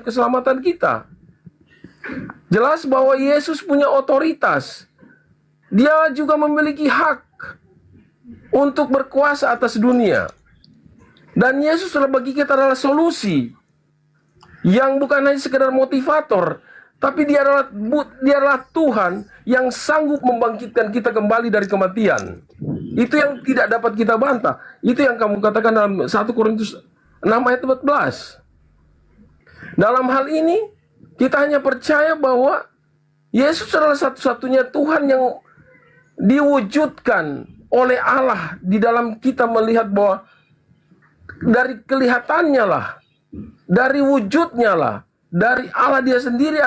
keselamatan kita. Jelas bahwa Yesus punya otoritas. Dia juga memiliki hak untuk berkuasa atas dunia. Dan Yesus bagi kita adalah solusi yang bukan hanya sekedar motivator, tapi dia adalah Tuhan yang sanggup membangkitkan kita kembali dari kematian. Itu yang tidak dapat kita bantah. Itu yang kamu katakan dalam 1 Korintus 6 ayat 14. Dalam hal ini, kita hanya percaya bahwa Yesus adalah satu-satunya Tuhan yang diwujudkan oleh Allah di dalam kita melihat bahwa dari kelihatannya lah, dari wujudnya lah, dari Allah dia sendiri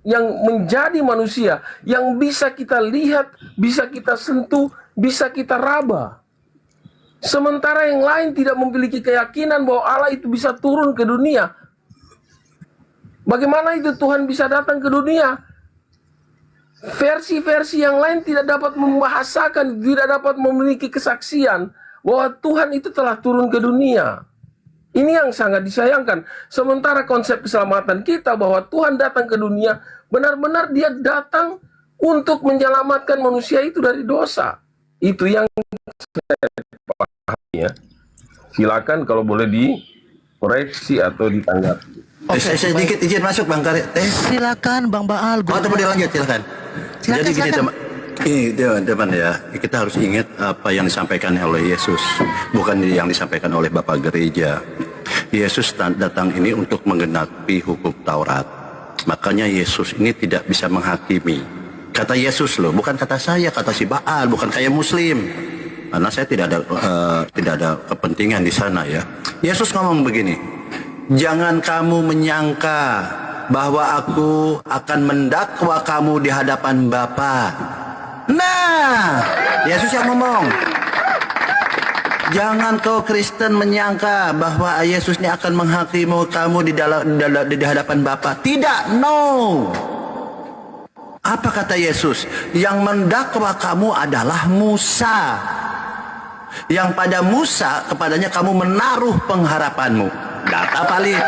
yang menjadi manusia, yang bisa kita lihat, bisa kita sentuh, bisa kita raba. Sementara yang lain tidak memiliki keyakinan bahwa Allah itu bisa turun ke dunia. Bagaimana itu Tuhan bisa datang ke dunia? Versi-versi yang lain tidak dapat membahasakan, tidak dapat memiliki kesaksian bahwa Tuhan itu telah turun ke dunia. Ini yang sangat disayangkan. Sementara konsep keselamatan kita bahwa Tuhan datang ke dunia, benar-benar dia datang untuk menyelamatkan manusia itu dari dosa. Itu yang saya pahami ya. Silakan kalau boleh dikoreksi atau ditanggapi. Saya sedikit izin masuk Bang Karet. Silakan Bang Baal. Teman dilanjut silakan. Jadi gini teman ya, kita harus ingat apa yang disampaikan oleh Yesus, bukan yang disampaikan oleh Bapak Gereja. Yesus datang ini untuk menggenapi hukum Taurat. Makanya Yesus ini tidak bisa menghakimi. Kata Yesus loh, bukan kata saya, kata si Baal, bukan kayak Muslim. Karena saya tidak ada kepentingan di sana ya. Yesus ngomong begini, jangan kamu menyangka bahwa aku akan mendakwa kamu di hadapan Bapa. Nah, Yesus yang ngomong. Jangan kau Kristen menyangka bahwa Yesus ini akan menghakimi kamu di hadapan Bapa. Tidak, no. Apa kata Yesus? Yang mendakwa kamu adalah Musa. Yang pada Musa kepadanya kamu menaruh pengharapanmu. Data valid.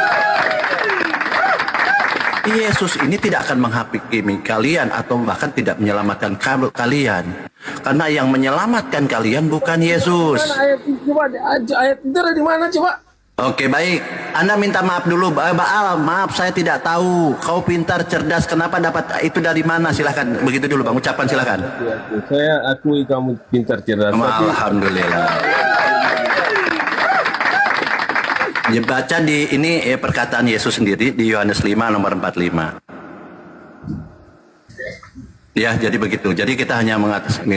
Yesus ini tidak akan menghakimi kalian atau bahkan tidak menyelamatkan kalian. Karena yang menyelamatkan kalian bukan Yesus. Ayat itu ada di mana coba? Oke baik, Anda minta maaf dulu, Baal, maaf saya tidak tahu. Kau pintar, cerdas, kenapa dapat itu dari mana? Silahkan, begitu dulu Bang, ucapan silahkan. Saya akui kamu pintar, cerdas. Alhamdulillah. Ya, baca di ini perkataan Yesus sendiri di Yohanes 5 nomor 45. Ya, jadi begitu. Jadi kita hanya mengatakan.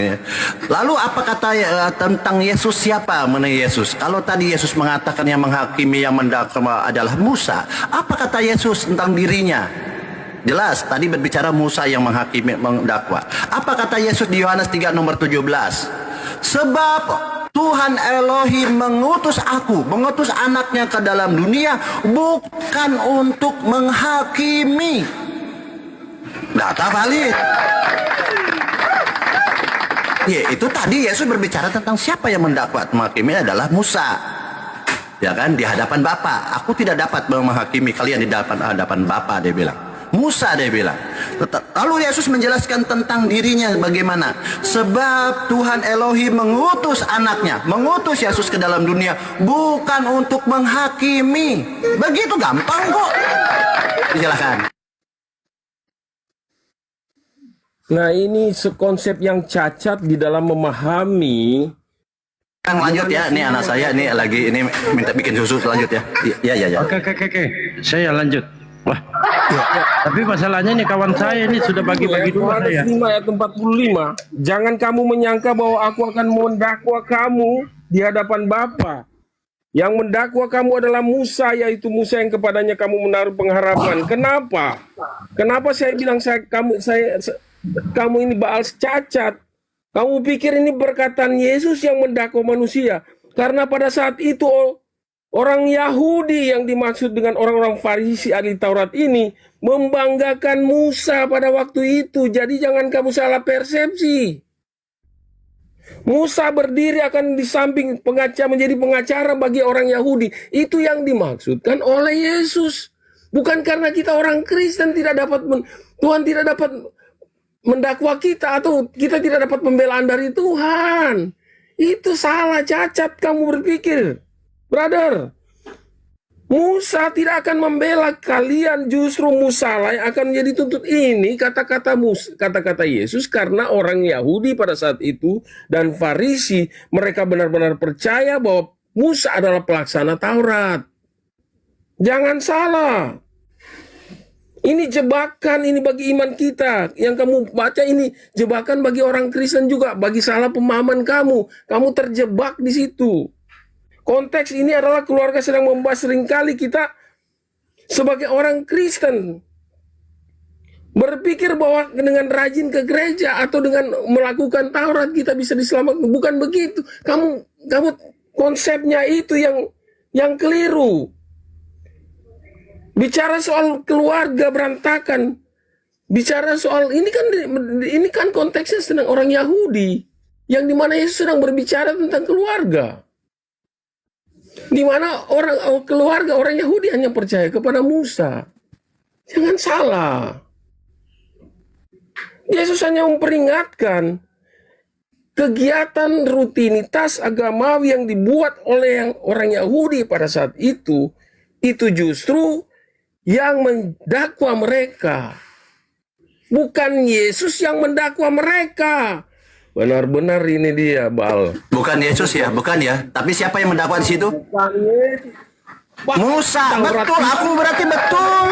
Lalu apa kata tentang Yesus, siapa mengenai Yesus? Kalau tadi Yesus mengatakan yang menghakimi, yang mendakwa adalah Musa, apa kata Yesus tentang dirinya? Jelas, tadi berbicara Musa yang menghakimi, mendakwa. Apa kata Yesus di Yohanes 3 nomor 17? Sebab Tuhan Elohim mengutus aku, mengutus anaknya ke dalam dunia bukan untuk menghakimi. Data valid. Ya, itu tadi Yesus berbicara tentang siapa yang mendakwa, menghakimi adalah Musa. Ya kan, di hadapan Bapa. Aku tidak dapat menghakimi kalian di hadapan Bapa, dia bilang. Musa dia bilang. Lalu Yesus menjelaskan tentang dirinya bagaimana. Sebab Tuhan Elohim mengutus anaknya, mengutus Yesus ke dalam dunia bukan untuk menghakimi. Begitu gampang kok. Silakan. Nah, ini konsep yang cacat di dalam memahami. Lanjut ya, ini anak saya ini lagi ini minta bikin susu, lanjut ya. Ya. Oke. Saya lanjut. Wah. Tapi masalahnya ini kawan saya ini sudah bagi-bagi dulu saya. 5 ayat 45. Jangan kamu menyangka bahwa aku akan mendakwa kamu di hadapan Bapa. Yang mendakwa kamu adalah Musa, yaitu Musa yang kepadanya kamu menaruh pengharapan. Kenapa? Kenapa saya bilang kamu ini Baal cacat? Kamu pikir ini perkataan Yesus yang mendakwa manusia? Karena pada saat itu orang Yahudi yang dimaksud dengan orang-orang Farisi ahli Taurat ini membanggakan Musa pada waktu itu. Jadi jangan kamu salah persepsi. Musa berdiri akan di samping menjadi pengacara bagi orang Yahudi. Itu yang dimaksudkan oleh Yesus. Bukan karena kita orang Kristen Tuhan tidak dapat mendakwa kita atau kita tidak dapat pembelaan dari Tuhan. Itu salah, cacat kamu berpikir. Brother, Musa tidak akan membela kalian, justru Musa lah yang akan menjadi tuntut. Ini kata-kata Yesus karena orang Yahudi pada saat itu dan Farisi, mereka benar-benar percaya bahwa Musa adalah pelaksana Taurat. Jangan salah. Ini jebakan, ini bagi iman kita. Yang kamu baca ini jebakan bagi orang Kristen juga, bagi salah pemahaman kamu. Kamu terjebak di situ. Konteks ini adalah keluarga sedang membahas, seringkali kita sebagai orang Kristen berpikir bahwa dengan rajin ke gereja atau dengan melakukan Taurat kita bisa diselamatkan. Bukan begitu. Kamu konsepnya itu yang keliru. Bicara soal keluarga berantakan, bicara soal ini kan konteksnya sedang orang Yahudi, yang dimana Yesus sedang berbicara tentang keluarga. Di mana keluarga orang Yahudi hanya percaya kepada Musa. Jangan salah. Yesus hanya memperingatkan kegiatan rutinitas agamawi yang dibuat oleh orang Yahudi pada saat itu justru yang mendakwa mereka. Bukan Yesus yang mendakwa mereka. Benar-benar ini dia, Bal. Bukan Yesus ya, bukan ya. Tapi siapa yang mendakwa di situ? Bukan Yesus. Musa, betul. Aku berarti betul.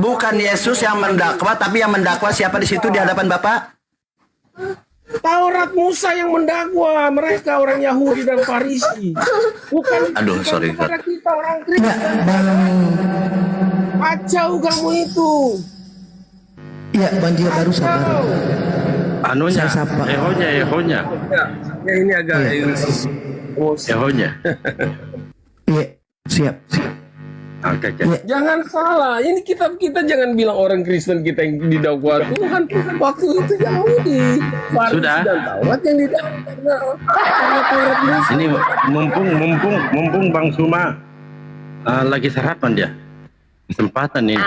Bukan Yesus yang mendakwa, tapi yang mendakwa siapa di situ di hadapan Bapak? Taurat Musa yang mendakwa mereka, orang Yahudi dan Farisi. Bukan Sorry. kepada kita orang Kristen. Kacau kamu itu. Ya, banjir baru sabar. Anunya, Saya sapa. Ehonya. Ya ini agak Ehonya. Iya, siap. Oke. Jangan salah. Ini kita jangan bilang orang Kristen kita yang didakwa Tuhan. Waktu itu Yahudi. Farisi Sudah. dan Taurat yang didakwa karena Taurat Musa. Ini mumpung Bang Suma lagi sarapan dia. Kesempatan ini.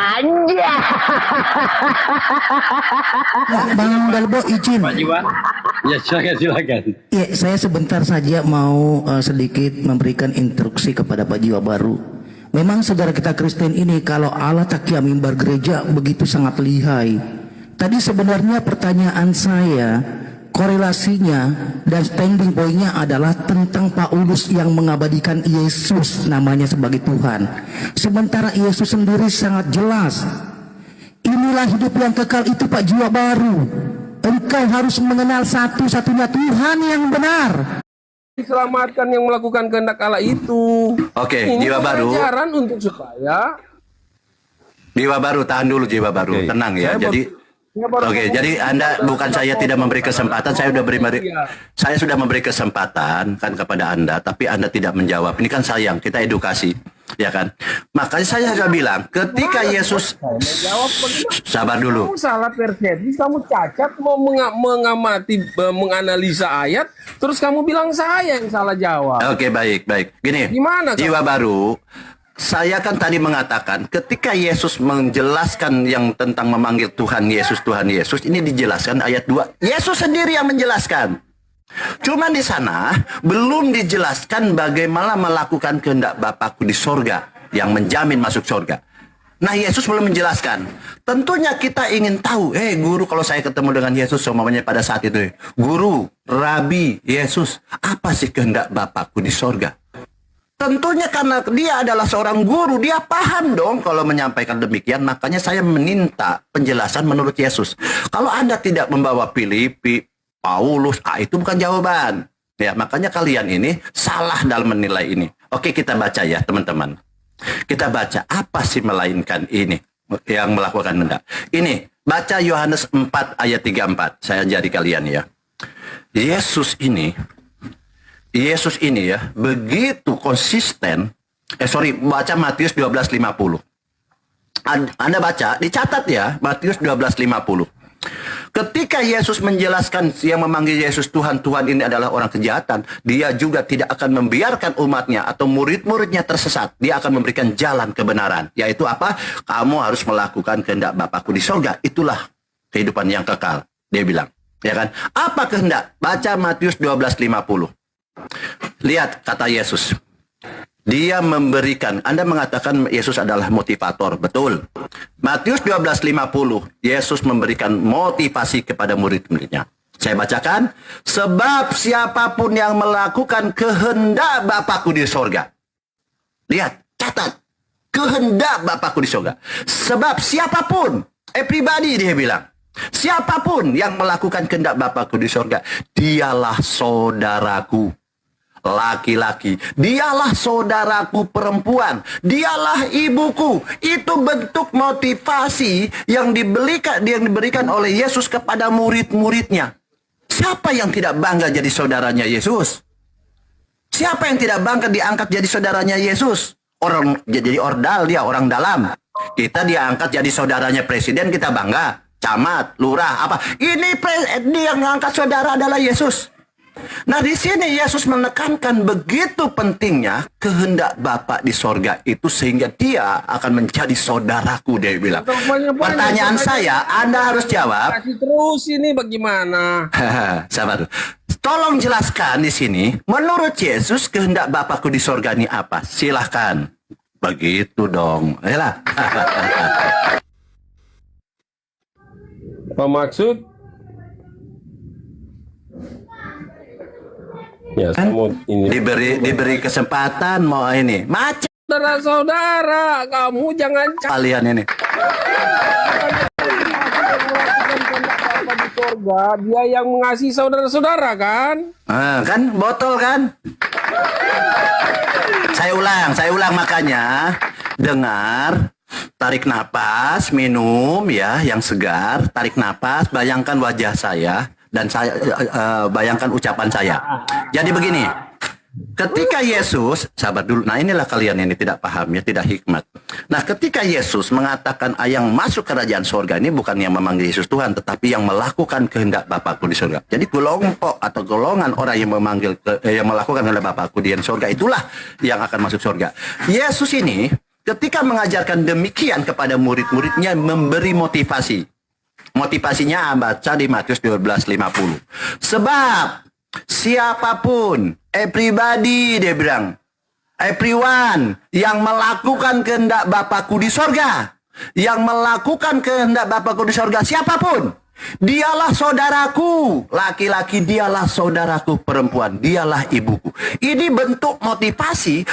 Bang Dalbo izin. Pak Jiwa. Ya silakan. Ya, saya sebentar saja mau sedikit memberikan instruksi kepada Pak Jiwa Baru. Memang saudara kita Kristen ini kalau Allah takia mimbar gereja begitu sangat lihai. Tadi sebenarnya pertanyaan saya, korelasinya dan standing pointnya adalah tentang Paulus yang mengabadikan Yesus namanya sebagai Tuhan. Sementara Yesus sendiri sangat jelas. Inilah hidup yang kekal itu Pak Jiwa Baru. Engkau harus mengenal satu-satunya Tuhan yang benar. Diselamatkan yang melakukan kehendak Allah itu. Oke, Ini Jiwa Baru. pelajaran untuk supaya Jiwa Baru, tahan dulu Jiwa Baru. Oke. Tenang ya. Saya baru Oke, ngomong. jadi Anda bukan saya tidak memberi kesempatan, saya sudah memberi kesempatan kan kepada Anda, tapi Anda tidak menjawab. Ini kan sayang, kita edukasi, ya kan? Makanya saya sudah bilang, ketika Yesus sabar dulu. Kamu salah persepsi, kamu cacat mau mengamati, menganalisa ayat, terus kamu bilang saya yang salah jawab. Oke, baik. Gini, Gimana, Kak? Jiwa Baru, saya kan tadi mengatakan ketika Yesus menjelaskan yang tentang memanggil Tuhan Yesus, ini dijelaskan ayat 2. Yesus sendiri yang menjelaskan. Cuman di sana belum dijelaskan bagaimana melakukan kehendak Bapakku di sorga yang menjamin masuk sorga. Nah, Yesus belum menjelaskan. Tentunya kita ingin tahu, guru, kalau saya ketemu dengan Yesus semuanya pada saat itu, guru, rabi, Yesus, apa sih kehendak Bapakku di sorga? Tentunya karena dia adalah seorang guru, dia paham dong kalau menyampaikan demikian. Makanya saya meminta penjelasan menurut Yesus. Kalau Anda tidak membawa Filipi, Paulus, itu bukan jawaban. Ya, makanya kalian ini salah dalam menilai ini. Oke, kita baca ya teman-teman. Kita baca apa sih melainkan ini yang melakukan kehendak. Ini, baca Yohanes 4 ayat 34. Saya ajari kalian ya. Yesus ini ya begitu konsisten. Baca Matius 12:50. Anda baca, dicatat ya, Matius 12:50. Ketika Yesus menjelaskan yang memanggil Yesus Tuhan, Tuhan ini adalah orang kejahatan, dia juga tidak akan membiarkan umatnya atau murid-muridnya tersesat. Dia akan memberikan jalan kebenaran. Yaitu apa? Kamu harus melakukan kehendak Bapakku di sorga. Itulah kehidupan yang kekal. Dia bilang. Ya kan? Apa kehendak? Baca Matius 12:50. Lihat kata Yesus. Dia memberikan, Anda mengatakan Yesus adalah motivator, betul. Matius 12:50, Yesus memberikan motivasi kepada murid-muridnya. Saya bacakan, sebab siapapun yang melakukan kehendak Bapakku di sorga. Lihat, catat, kehendak Bapakku di sorga. Sebab siapapun, everybody dia bilang. Siapapun yang melakukan kehendak Bapakku di sorga, dialah saudaraku laki-laki, dialah saudaraku perempuan, dialah ibuku. Itu bentuk motivasi yang diberikan oleh Yesus kepada murid-muridnya. Siapa yang tidak bangga jadi saudaranya Yesus? Siapa yang tidak bangga diangkat jadi saudaranya Yesus? Orang jadi ordal, dia orang dalam. Kita diangkat jadi saudaranya presiden, kita bangga. Camat, lurah, apa? Ini dia yang angkat saudara adalah Yesus. Nah, di sini Yesus menekankan begitu pentingnya kehendak Bapa di sorga itu sehingga dia akan menjadi saudaraku, dia bilang. Pertanyaan saya, Anda harus jawab. Kasih terus ini bagaimana? Sabar. Tolong jelaskan di sini, menurut Yesus kehendak Bapakku di sorga ini apa? Silahkan. Begitu dong. Ayolah. Apa maksud? Ya, Kan ini. diberi kesempatan mau ini. Macet Saudara-saudara, kamu jangan kalian ini. di surga, dia yang mengasihi saudara-saudara kan? Kan botol kan? Saya ulang makanya. Dengar, tarik napas, minum ya yang segar, tarik napas, bayangkan wajah saya dan saya bayangkan ucapan saya. Jadi begini, ketika Yesus, sabar dulu, nah inilah kalian ini tidak paham ya, tidak hikmat. Nah, ketika Yesus mengatakan yang masuk kerajaan sorga ini bukan yang memanggil Yesus Tuhan, tetapi yang melakukan kehendak Bapakku di sorga. Jadi kelompok atau golongan orang yang yang melakukan kehendak Bapakku di sorga, itulah yang akan masuk sorga. Yesus ini ketika mengajarkan demikian kepada murid-muridnya memberi motivasi. Motivasinya baca di Matius 12:50. Sebab siapapun, everybody dia bilang, everyone yang melakukan kehendak Bapakku di sorga, yang melakukan kehendak Bapakku di sorga, siapapun, dialah saudaraku laki-laki, dialah saudaraku perempuan, dialah ibuku. Ini bentuk motivasi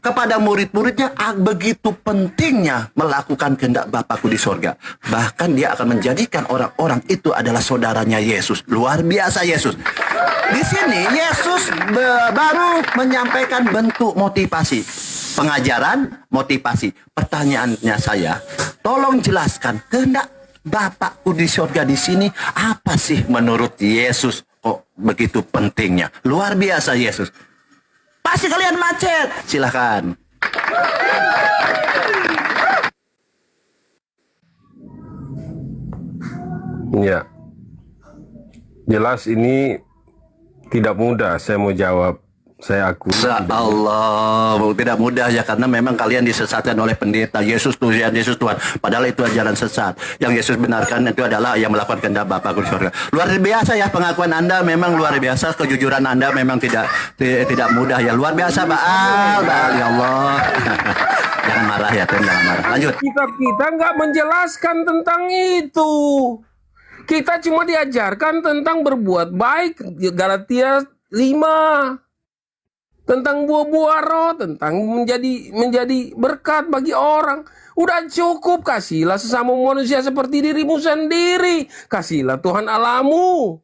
kepada murid-muridnya begitu pentingnya melakukan kehendak Bapakku di sorga. Bahkan dia akan menjadikan orang-orang itu adalah saudaranya Yesus. Luar biasa Yesus. Di sini Yesus baru menyampaikan bentuk motivasi. Pengajaran, motivasi. Pertanyaannya saya, tolong jelaskan kehendak Bapakku di surga di sini apa sih menurut Yesus kok begitu pentingnya? Luar biasa Yesus. Pasti kalian macet. Silakan. Ya. Jelas ini tidak mudah saya mau jawab. Saya akui. Allah, tidak mudah ya, karena memang kalian disesatkan oleh pendeta. Yesus Tuhan, Yesus Tuhan. Padahal itu jalan sesat. Yang Yesus benarkan itu adalah yang melakukan kehendak Bapakku di surga. Luar biasa ya pengakuan Anda, memang luar biasa. Kejujuran Anda memang tidak mudah ya. Luar biasa, Baal, ya Allah. Jangan marah ya, Tuhan, jangan marah. Lanjut. Kita nggak menjelaskan tentang itu. Kita cuma diajarkan tentang berbuat baik. Galatia 5. Tentang buah-buah roh, tentang menjadi berkat bagi orang. Udah cukup, kasihlah sesama manusia seperti dirimu sendiri. Kasihlah Tuhan Allahmu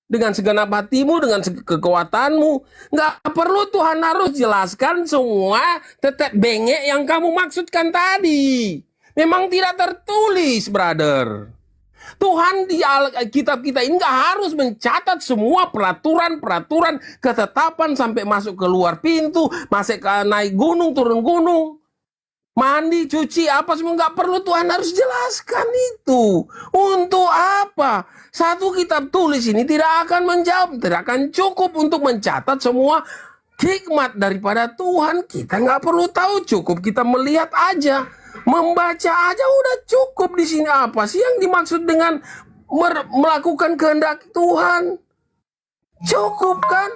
dengan segenap hatimu, dengan kekuatanmu. Nggak perlu Tuhan harus jelaskan semua tetap bengek yang kamu maksudkan tadi. Memang tidak tertulis, brother. Tuhan di Alkitab kita ini nggak harus mencatat semua peraturan-peraturan ketetapan sampai masuk keluar pintu, masuk ke naik gunung, turun gunung. Mandi, cuci, apa semua nggak perlu, Tuhan harus jelaskan itu. Untuk apa? Satu kitab tulis ini tidak akan menjawab, tidak akan cukup untuk mencatat semua hikmat daripada Tuhan. Kita nggak perlu tahu, cukup kita melihat aja, membaca aja udah cukup. Di sini apa sih yang dimaksud dengan melakukan kehendak Tuhan? Cukup kan?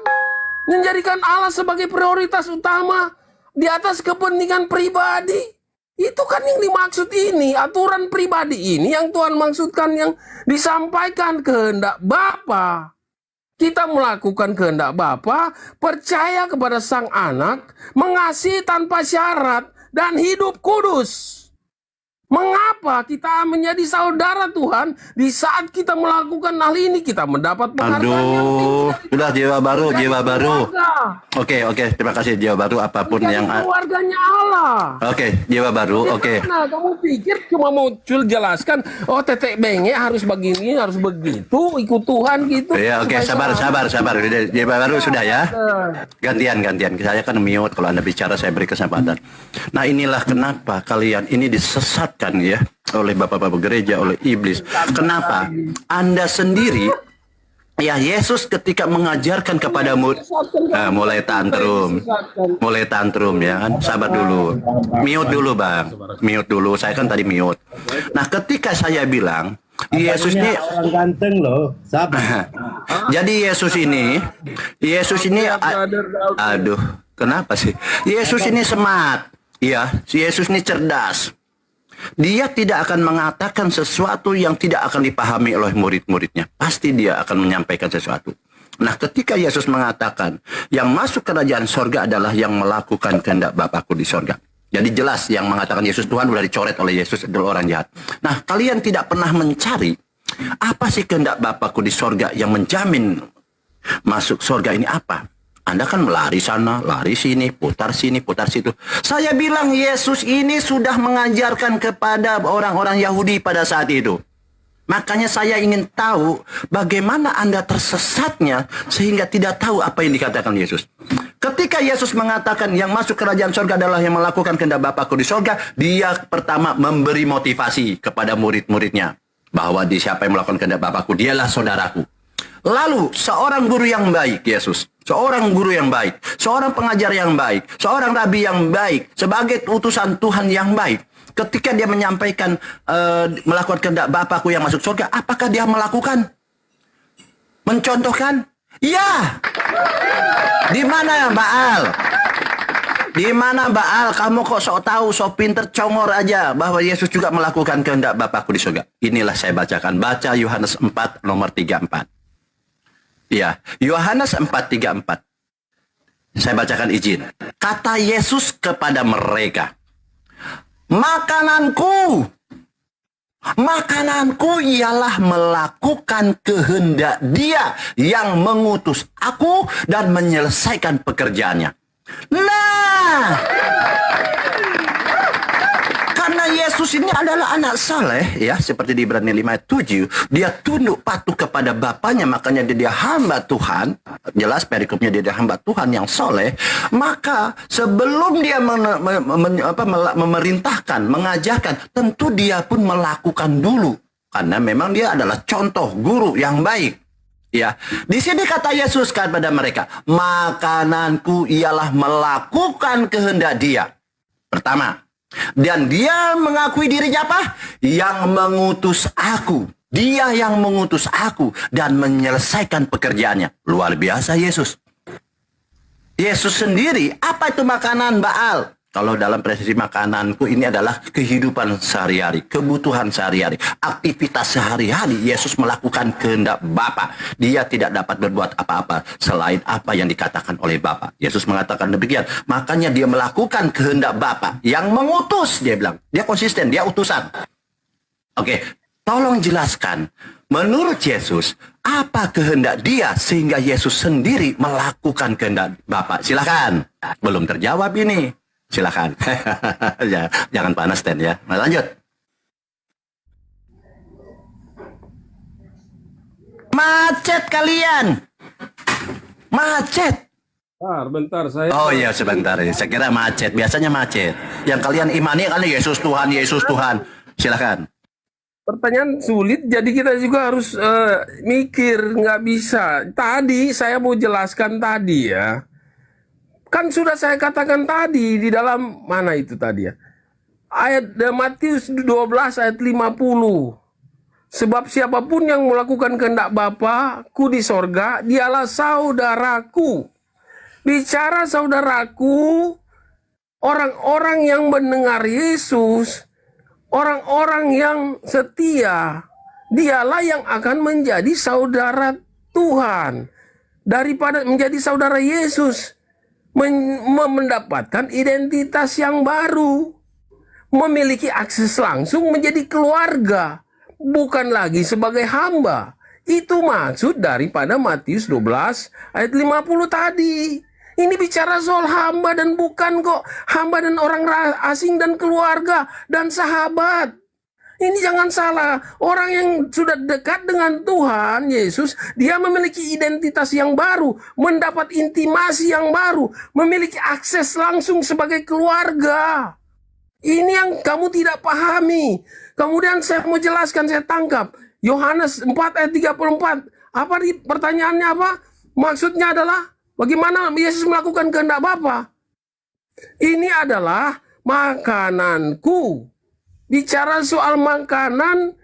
Menjadikan Allah sebagai prioritas utama di atas kepentingan pribadi. Itu kan yang dimaksud ini. Aturan pribadi ini yang Tuhan maksudkan, yang disampaikan kehendak Bapa. Kita melakukan kehendak Bapa, percaya kepada Sang Anak, mengasihi tanpa syarat, dan hidup kudus. Mengapa kita menjadi saudara Tuhan di saat kita melakukan hal ini? Kita mendapat penghargaan yang tinggi. Udah jiwa baru, jiwa baru. Keluarga. Oke, terima kasih jiwa baru apapun Menjadi yang keluarganya Allah. Oke, jiwa baru. Oke. Nah, kamu pikir cuma mau jelaskan, oh tetek bengek harus begini, harus begitu, ikut Tuhan gitu. Ya, oke, Supaya sabar. Jiwa baru sudah ya. Nah, Gantian. Saya kan mute, kalau Anda bicara saya beri kesempatan. Nah, inilah kenapa kalian ini disesatkan ya oleh bapak-bapak gereja, oleh iblis. Kenapa? Anda sendiri, ya, Yesus ketika mengajarkan kepada murid, mulai tantrum ya kan. Sabar dulu. Mute dulu, Bang. Mute dulu. Saya kan tadi mute. Nah, ketika saya bilang Yesus ini orang ganteng loh, sabar. jadi Yesus ini aduh, kenapa sih? Yesus ini smart. Ya, Yesus ini cerdas. Dia tidak akan mengatakan sesuatu yang tidak akan dipahami oleh murid-muridnya. Pasti dia akan menyampaikan sesuatu. Nah, ketika Yesus mengatakan, yang masuk kerajaan sorga adalah yang melakukan kehendak Bapakku di sorga. Jadi jelas yang mengatakan Yesus Tuhan sudah dicoret oleh Yesus adalah orang jahat. Nah, kalian tidak pernah mencari apa sih kehendak Bapakku di sorga yang menjamin masuk sorga ini apa? Anda kan melari sana, lari sini, putar situ. Saya bilang Yesus ini sudah mengajarkan kepada orang-orang Yahudi pada saat itu. Makanya saya ingin tahu bagaimana Anda tersesatnya sehingga tidak tahu apa yang dikatakan Yesus. Ketika Yesus mengatakan yang masuk kerajaan sorga adalah yang melakukan kehendak Bapakku di sorga, dia pertama memberi motivasi kepada murid-muridnya. Bahwa siapa yang melakukan kehendak Bapakku, dialah saudaraku. Lalu seorang guru yang baik, Yesus, seorang guru yang baik, seorang pengajar yang baik, seorang rabi yang baik, sebagai utusan Tuhan yang baik, ketika dia menyampaikan melakukan kehendak Bapakku yang masuk surga, apakah dia melakukan? Mencontohkan? Ya. Di mana Baal? Di mana Baal? Kamu kok sok tahu, sok pinter, congor aja bahwa Yesus juga melakukan kehendak Bapakku di surga. Inilah saya bacakan. Baca Yohanes 4 nomor 34. Ya, Yohanes 4:34. Saya bacakan, izin. Kata Yesus kepada mereka, Makananku ialah melakukan kehendak Dia yang mengutus aku dan menyelesaikan pekerjaannya. Nah, karena Yesus ini adalah anak saleh, ya, seperti di Ibrani 5 ayat 7, dia tunduk patuh kepada Bapaknya, makanya dia hamba Tuhan. Jelas perikopnya dia hamba Tuhan yang soleh. Maka sebelum dia memerintahkan, mengajarkan, tentu dia pun melakukan dulu. Karena memang dia adalah contoh guru yang baik. Ya, di sini kata Yesus kepada mereka, makananku ialah melakukan kehendak Dia. Pertama, dan dia mengakui dirinya apa? Yang mengutus aku. Dia yang mengutus aku dan menyelesaikan pekerjaannya. Luar biasa Yesus. Yesus sendiri, apa itu makanan Baal? Kalau dalam presisi makananku ini adalah kehidupan sehari-hari, kebutuhan sehari-hari, aktivitas sehari-hari. Yesus melakukan kehendak Bapa. Dia tidak dapat berbuat apa-apa selain apa yang dikatakan oleh Bapa. Yesus mengatakan demikian. Makanya dia melakukan kehendak Bapa yang mengutus, dia bilang. Dia konsisten, dia utusan. Oke, tolong jelaskan. Menurut Yesus, apa kehendak Dia sehingga Yesus sendiri melakukan kehendak Bapa? Silakan. Belum terjawab ini. Silakan. Jangan panas, Ten, ya. Nah, lanjut. Macet kalian. Macet. Bentar, saya. Oh iya sebentar, saya kira macet. Biasanya macet. Yang kalian imani kan Yesus Tuhan, Yesus Tuhan. Silakan. Pertanyaan sulit, jadi kita juga harus mikir, nggak bisa. Tadi saya mau jelaskan tadi ya. Kan sudah saya katakan tadi di dalam mana itu tadi ya. Ayat Matius 12 ayat 50. Sebab siapapun yang melakukan kehendak Bapa-Ku di sorga, dialah saudaraku. Bicara saudaraku, orang-orang yang mendengar Yesus, orang-orang yang setia, dialah yang akan menjadi saudara Tuhan. Daripada menjadi saudara Yesus, mendapatkan identitas yang baru, memiliki akses langsung menjadi keluarga, bukan lagi sebagai hamba. Itu maksud daripada Matius 12 ayat 50 tadi. Ini bicara soal hamba dan bukan kok hamba dan orang asing dan keluarga dan sahabat. Ini jangan salah. Orang yang sudah dekat dengan Tuhan Yesus, dia memiliki identitas yang baru, mendapat intimasi yang baru, memiliki akses langsung sebagai keluarga. Ini yang kamu tidak pahami. Kemudian saya mau jelaskan, saya tangkap. Yohanes 4 ayat 34. Apa pertanyaannya apa? Maksudnya adalah bagaimana Yesus melakukan kehendak Bapa? Ini adalah makananku. Bicara soal makanan,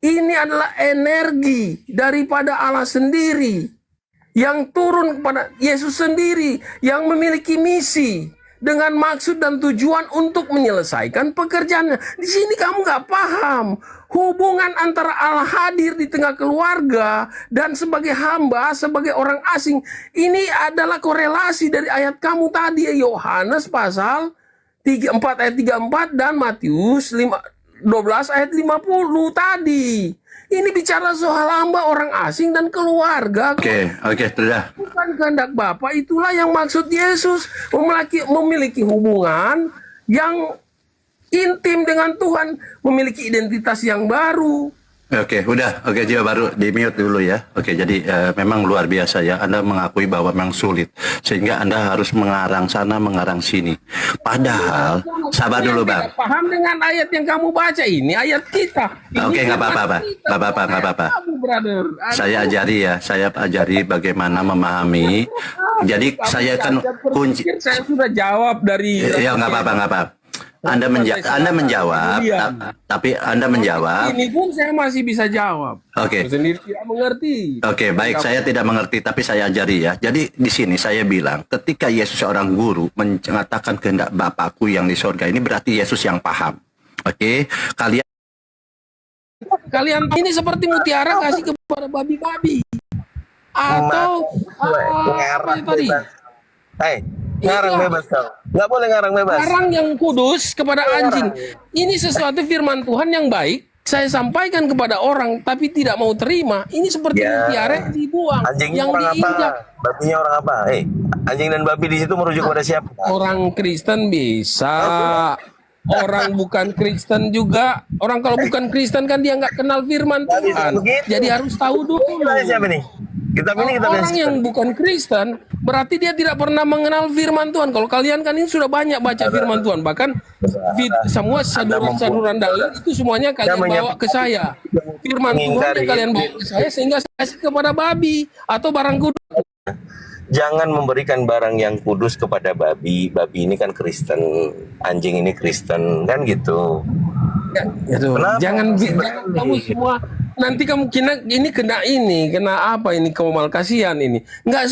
ini adalah energi daripada Allah sendiri yang turun kepada Yesus sendiri, yang memiliki misi dengan maksud dan tujuan untuk menyelesaikan pekerjaannya. Di sini kamu nggak paham hubungan antara Allah hadir di tengah keluarga dan sebagai hamba, sebagai orang asing. Ini adalah korelasi dari ayat kamu tadi, Yohanes pasal 4 ayat 34 dan Matius 12 ayat 50 tadi. Ini bicara soal hamba, orang asing dan keluarga. Oke, sudah. Bukan kehendak Bapa, itulah yang maksud Yesus. Memiliki hubungan yang intim dengan Tuhan, memiliki identitas yang baru. Oke, udah. Oke, Jiwa baru di mute dulu ya. Oke, jadi memang luar biasa ya. Anda mengakui bahwa memang sulit. Sehingga Anda harus mengarang sana, mengarang sini. Padahal, sabar dulu Bang. Paham dengan ayat yang kamu baca ini, ayat kita. Oke, nggak apa-apa, Pak. Nggak apa-apa. Saya ajari bagaimana memahami. Jadi saya kan kunci. Saya sudah jawab dari. Ya, nggak apa-apa. Anda menjawab, tapi Anda menjawab. Ini pun saya masih bisa jawab. Oke. Sendiri tidak mengerti. Oke, baik. Saya tidak mengerti, tapi saya ajari ya. Jadi di sini saya bilang, ketika Yesus seorang guru mengatakan kehendak Bapakku yang di sorga, ini berarti Yesus yang paham. Oke, Kalian ini seperti mutiara kasih kepada babi-babi. Atau apa itu tadi? Ngarang bebas kau. Nggak boleh ngarang bebas. Ngarang yang kudus kepada anjing. Ini sesuatu firman Tuhan yang baik. Saya sampaikan kepada orang tapi tidak mau terima. Ini seperti mutiara yang dibuang. Anjingnya yang orang diinjak. apa? Babinya orang apa? Anjing dan babi di situ merujuk pada siapa? Orang Kristen bisa. Orang bukan Kristen juga. Orang kalau bukan Kristen kan dia nggak kenal firman Tuhan. Jadi harus tahu dulu. Siapa nih? Orang yang bukan Kristen berarti dia tidak pernah mengenal firman Tuhan. Kalau kalian kan ini sudah banyak baca firman Tuhan, bahkan semua saduran-saduran dalil itu semuanya kalian bawa ke saya. Firman Tuhan yang kalian bawa ke saya sehingga saya kasih kepada babi atau barang kudus. Jangan memberikan barang yang kudus kepada babi. Babi ini kan Kristen, anjing ini Kristen, kan gitu. Jangan kamu semua nanti kamu kena apa ini komal kasihan ini. Enggak